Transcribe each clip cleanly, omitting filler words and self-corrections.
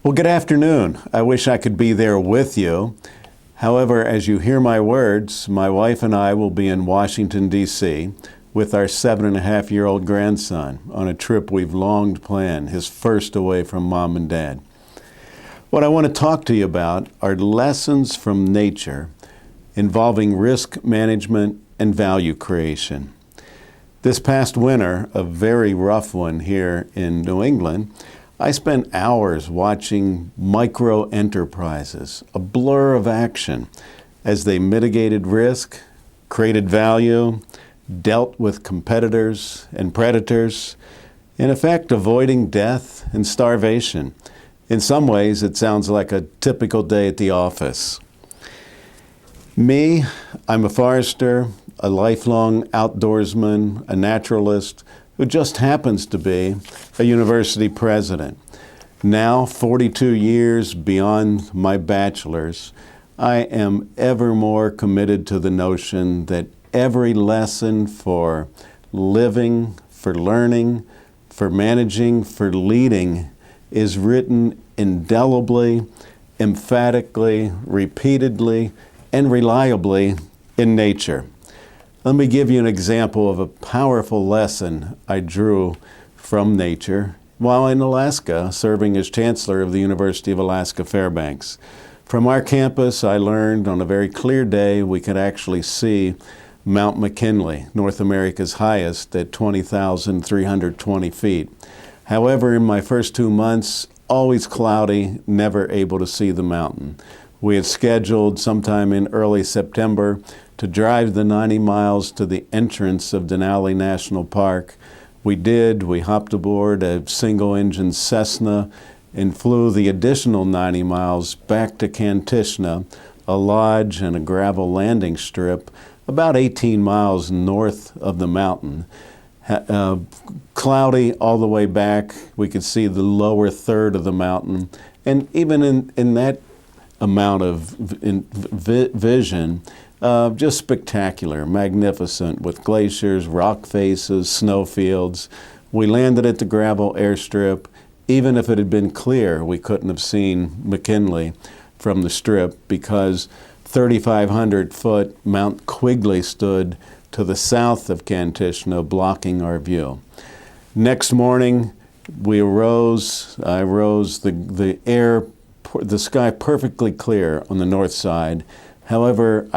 Well, good afternoon. I wish I could be there with you. However, as you hear my words, my wife and I will be in Washington, D.C. with our 7.5-year-old grandson on a trip we've long planned, his first away from mom and dad. What I want to talk to you about are lessons from nature involving risk management and value creation. This past winter, a very rough one here in New England, I spent hours watching micro enterprises, a blur of action, as they mitigated risk, created value, dealt with competitors and predators, in effect avoiding death and starvation. In some ways, it sounds like a typical day at the office. Me, I'm a forester, a lifelong outdoorsman, a naturalist, who just happens to be a university president. Now, 42 years beyond my bachelor's, I am ever more committed to the notion that every lesson for living, for learning, for managing, for leading is written indelibly, emphatically, repeatedly, and reliably in nature. Let me give you an example of a powerful lesson I drew from nature while in Alaska, serving as chancellor of the University of Alaska Fairbanks. From our campus, I learned on a very clear day we could actually see Mount McKinley, North America's highest, at 20,320 feet. However, in my first 2 months, always cloudy, never able to see the mountain. We had scheduled sometime in early September to drive the 90 miles to the entrance of Denali National Park. We did. We hopped aboard a single-engine Cessna and flew the additional 90 miles back to Kantishna, a lodge and a gravel landing strip about 18 miles north of the mountain. Cloudy all the way back. We could see the lower third of the mountain. And even in that amount of vision, just spectacular, magnificent, with glaciers, rock faces, snowfields. We landed at the gravel airstrip. Even if it had been clear, we couldn't have seen McKinley from the strip because 3,500 foot Mount Quigley stood to the south of Kantishna, blocking our view. Next morning, we arose. I rose, the sky perfectly clear on the north side. However,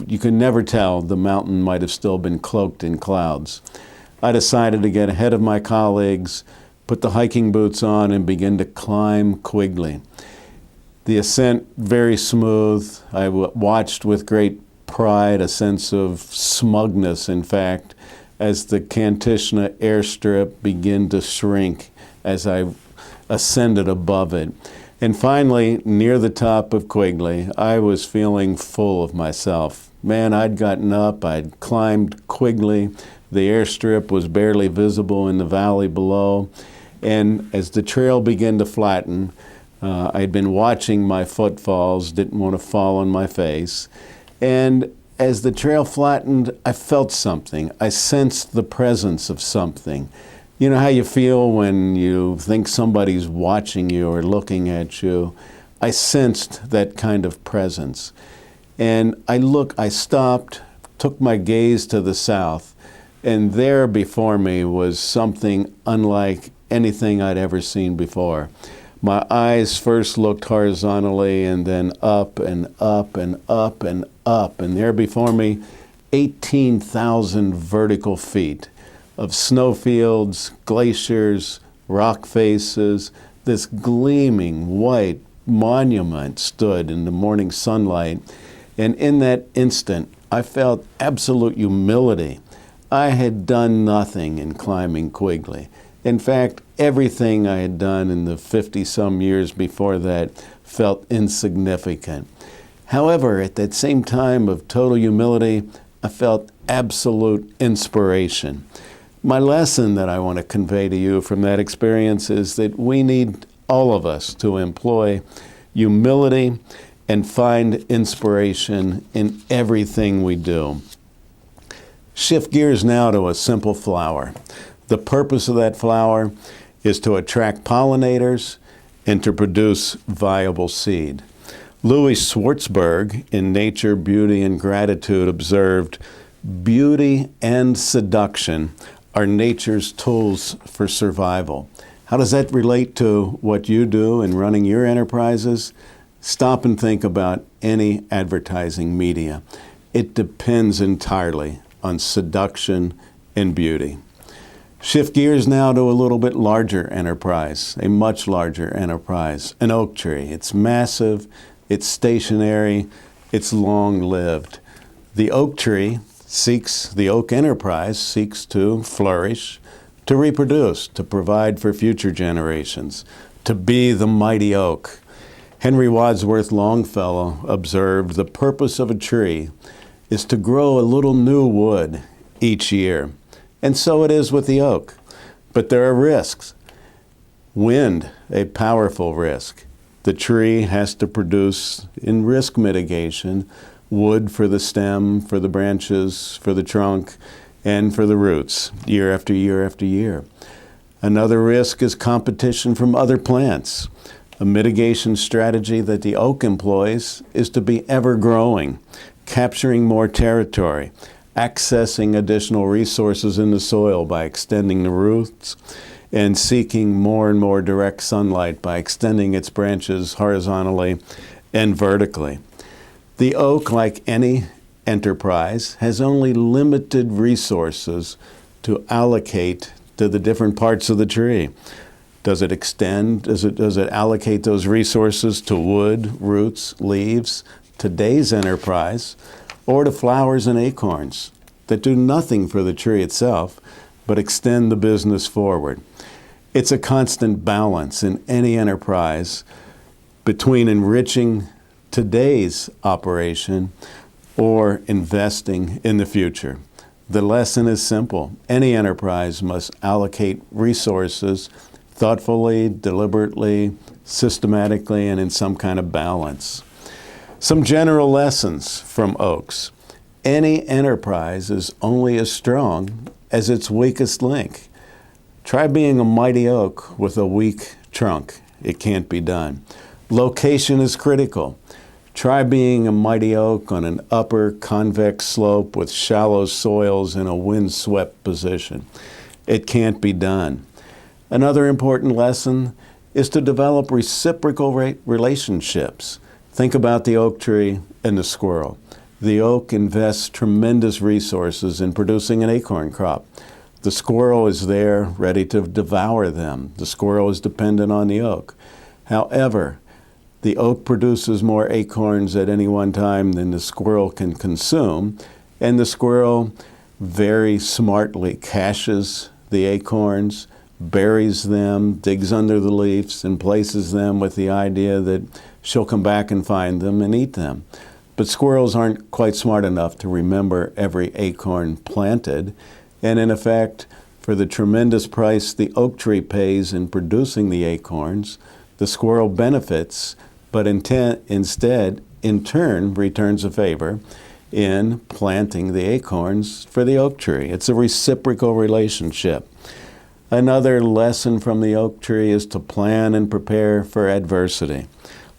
you can never tell. The mountain might have still been cloaked in clouds. I decided to get ahead of my colleagues, put the hiking boots on, and begin to climb Quigley. The ascent very smooth. I watched with great pride, a sense of smugness, in fact, as the Kantishna airstrip began to shrink as I ascended above it. And finally, near the top of Quigley, I was feeling full of myself. Man, I'd gotten up, I'd climbed Quigley, the airstrip was barely visible in the valley below, and as the trail began to flatten, I'd been watching my footfalls, didn't want to fall on my face, and as the trail flattened, I felt something. I sensed the presence of something. You know how you feel when you think somebody's watching you or looking at you? I sensed that kind of presence. And I stopped, took my gaze to the south, and there before me was something unlike anything I'd ever seen before. My eyes first looked horizontally and then up and up and up and up, and there before me, 18,000 vertical feet of snowfields, glaciers, rock faces. This gleaming white monument stood in the morning sunlight, and in that instant, I felt absolute humility. I had done nothing in climbing Quigley. In fact, everything I had done in the 50-some years before that felt insignificant. However, at that same time of total humility, I felt absolute inspiration. My lesson that I want to convey to you from that experience is that we need, all of us, to employ humility and find inspiration in everything we do. Shift gears now to a simple flower. The purpose of that flower is to attract pollinators and to produce viable seed. Louis Schwartzberg, in Nature, Beauty, and Gratitude, observed, "Beauty and seduction are nature's tools for survival." How does that relate to what you do in running your enterprises? Stop and think about any advertising media. It depends entirely on seduction and beauty. Shift gears now to a little bit larger enterprise, a much larger enterprise, an oak tree. It's massive, it's stationary, it's long-lived. The oak tree the oak enterprise seeks to flourish, to reproduce, to provide for future generations, to be the mighty oak. Henry Wadsworth Longfellow observed, "The purpose of a tree is to grow a little new wood each year." And so it is with the oak. But there are risks. Wind, a powerful risk. The tree has to produce, in risk mitigation, wood for the stem, for the branches, for the trunk, and for the roots, year after year after year. Another risk is competition from other plants. A mitigation strategy that the oak employs is to be ever growing, capturing more territory, accessing additional resources in the soil by extending the roots, and seeking more and more direct sunlight by extending its branches horizontally and vertically. The oak, like any enterprise, has only limited resources to allocate to the different parts of the tree. Does it extend? Does it allocate those resources to wood, roots, leaves, today's enterprise, or to flowers and acorns that do nothing for the tree itself, but extend the business forward? It's a constant balance in any enterprise between enriching today's operation or investing in the future. The lesson is simple. Any enterprise must allocate resources thoughtfully, deliberately, systematically, and in some kind of balance. Some general lessons from oaks. Any enterprise is only as strong as its weakest link. Try being a mighty oak with a weak trunk. It can't be done. Location is critical. Try being a mighty oak on an upper convex slope with shallow soils in a wind-swept position. It can't be done. Another important lesson is to develop reciprocal relationships. Think about the oak tree and the squirrel. The oak invests tremendous resources in producing an acorn crop. The squirrel is there ready to devour them. The squirrel is dependent on the oak. However, the oak produces more acorns at any one time than the squirrel can consume, and the squirrel very smartly caches the acorns, buries them, digs under the leaves, and places them with the idea that she'll come back and find them and eat them. But squirrels aren't quite smart enough to remember every acorn planted, and in effect, for the tremendous price the oak tree pays in producing the acorns, the squirrel benefits, but instead, in turn, returns a favor in planting the acorns for the oak tree. It's a reciprocal relationship. Another lesson from the oak tree is to plan and prepare for adversity.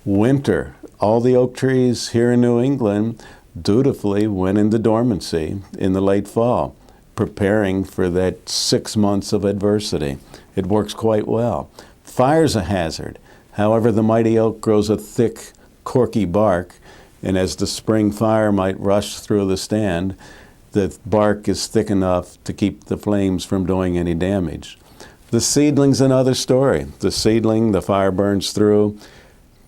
Winter, all the oak trees here in New England dutifully went into dormancy in the late fall, preparing for that 6 months of adversity. It works quite well. Fire's a hazard. However, the mighty oak grows a thick, corky bark, and as the spring fire might rush through the stand, the bark is thick enough to keep the flames from doing any damage. The seedling's another story. The seedling, the fire burns through,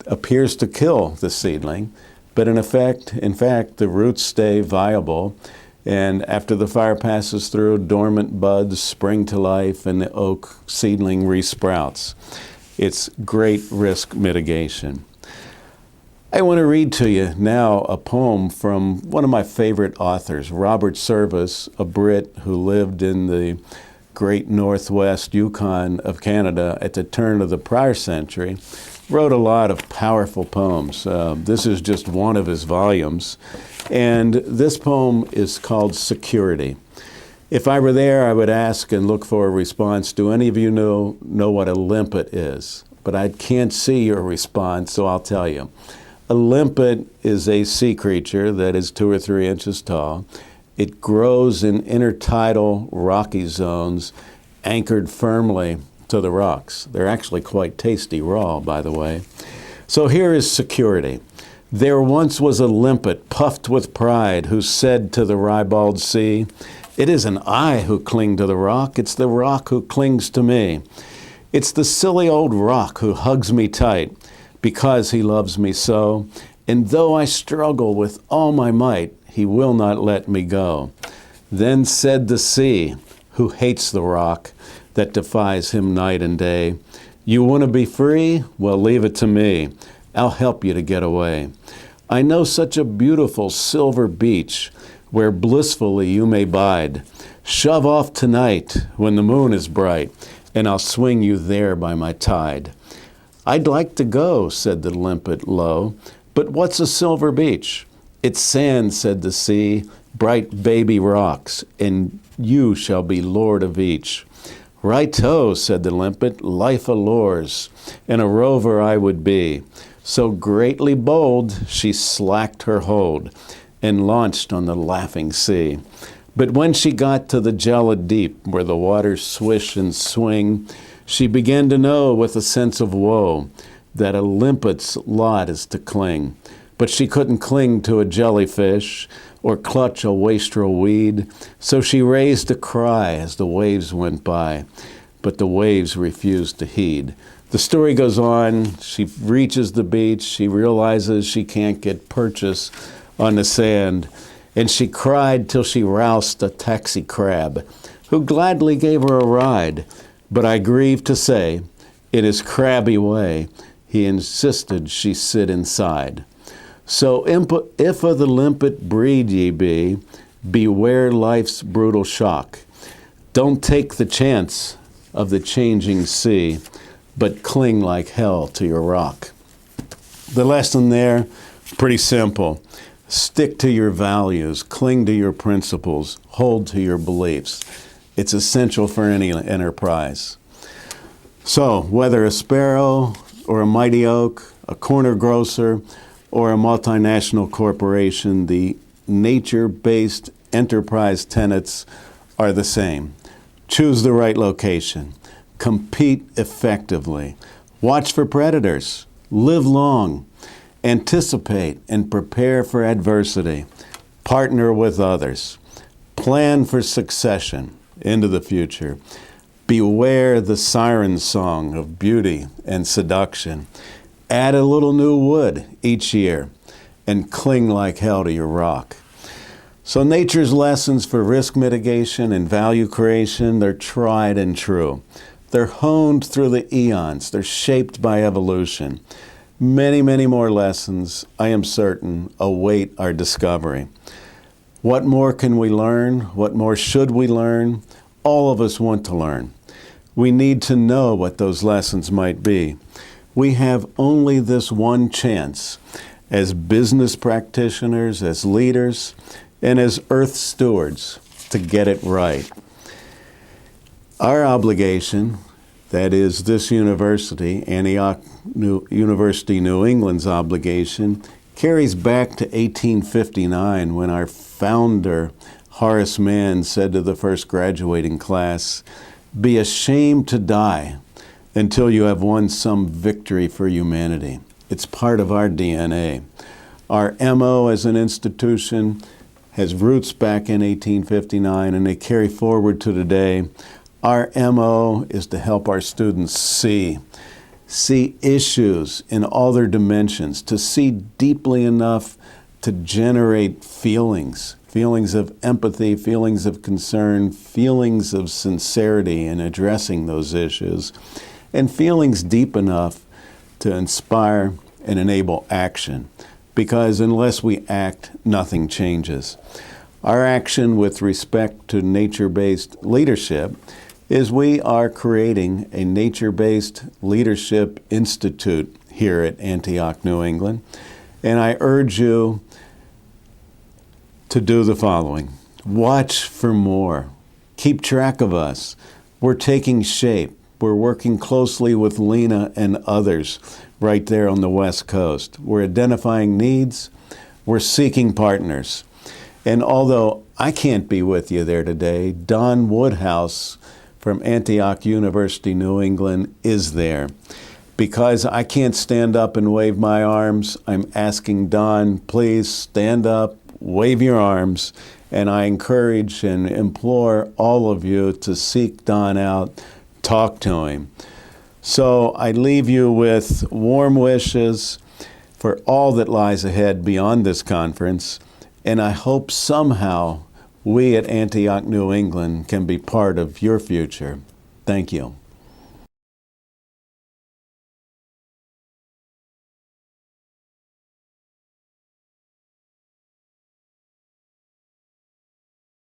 appears to kill the seedling, but in fact, the roots stay viable, and after the fire passes through, dormant buds spring to life, and the oak seedling resprouts. It's great risk mitigation. I want to read to you now a poem from one of my favorite authors, Robert Service, a Brit who lived in the great northwest Yukon of Canada at the turn of the prior century, wrote a lot of powerful poems. This is just one of his volumes. And this poem is called Security. If I were there, I would ask and look for a response. Do any of you know what a limpet is? but I can't see your response, so I'll tell you. A limpet is a sea creature that is 2 or 3 inches tall. It grows in intertidal rocky zones, anchored firmly to the rocks. They're actually quite tasty raw, by the way. So here is security. There once was a limpet puffed with pride who said to the ribald sea, "It isn't I who cling to the rock, it's the rock who clings to me. It's the silly old rock who hugs me tight because he loves me so, and though I struggle with all my might, he will not let me go." Then said the sea, who hates the rock that defies him night and day, "You want to be free? Well, leave it to me. I'll help you to get away. I know such a beautiful silver beach where blissfully you may bide. Shove off tonight when the moon is bright, and I'll swing you there by my tide." "I'd like to go," said the limpet low, "but what's a silver beach?" "It's sand," said the sea, "bright baby rocks, and you shall be lord of each." "Right-o," said the limpet, "life allures, and a rover I would be." So greatly bold, she slacked her hold and launched on the laughing sea. But when she got to the gelid deep, where the waters swish and swing, she began to know with a sense of woe that a limpet's lot is to cling. But she couldn't cling to a jellyfish or clutch a wastrel weed, so she raised a cry as the waves went by, but the waves refused to heed. The story goes on. She reaches the beach. She realizes she can't get purchase on the sand, and she cried till she roused a taxi crab, who gladly gave her a ride. But I grieve to say, in his crabby way, he insisted she sit inside. So if of the limpet breed ye be, beware life's brutal shock. Don't take the chance of the changing sea, but cling like hell to your rock. The lesson there, pretty simple. Stick to your values, cling to your principles, hold to your beliefs. It's essential for any enterprise. So, whether a sparrow or a mighty oak, a corner grocer, or a multinational corporation, the nature-based enterprise tenets are the same. Choose the right location. Compete effectively. Watch for predators. Live long. Anticipate and prepare for adversity. Partner with others. Plan for succession into the future. Beware the siren song of beauty and seduction. Add a little new wood each year and cling like hell to your rock. So nature's lessons for risk mitigation and value creation, they're tried and true. They're honed through the eons. They're shaped by evolution. Many, many more lessons, I am certain, await our discovery. What more can we learn? What more should we learn? All of us want to learn. We need to know what those lessons might be. We have only this one chance as business practitioners, as leaders, and as earth stewards to get it right. Our obligation, that is this university, Antioch University, New England's obligation, carries back to 1859 when our founder, Horace Mann, said to the first graduating class, "Be ashamed to die until you have won some victory for humanity." It's part of our DNA. Our MO as an institution has roots back in 1859, and they carry forward to today. Our MO is to help our students see issues in all their dimensions, to see deeply enough to generate feelings of empathy, feelings of concern, feelings of sincerity in addressing those issues, and feelings deep enough to inspire and enable action. Because unless we act, nothing changes. Our action with respect to nature-based leadership is we are creating a nature-based leadership institute here at Antioch, New England. And I urge you to do the following. Watch for more. Keep track of us. We're taking shape. We're working closely with Lena and others right there on the West Coast. We're identifying needs. We're seeking partners. And although I can't be with you there today, Don Woodhouse from Antioch University, New England, is there. Because I can't stand up and wave my arms, I'm asking Don, please stand up, wave your arms, and I encourage and implore all of you to seek Don out, talk to him. So I leave you with warm wishes for all that lies ahead beyond this conference, and I hope somehow we at Antioch, New England can be part of your future. Thank you.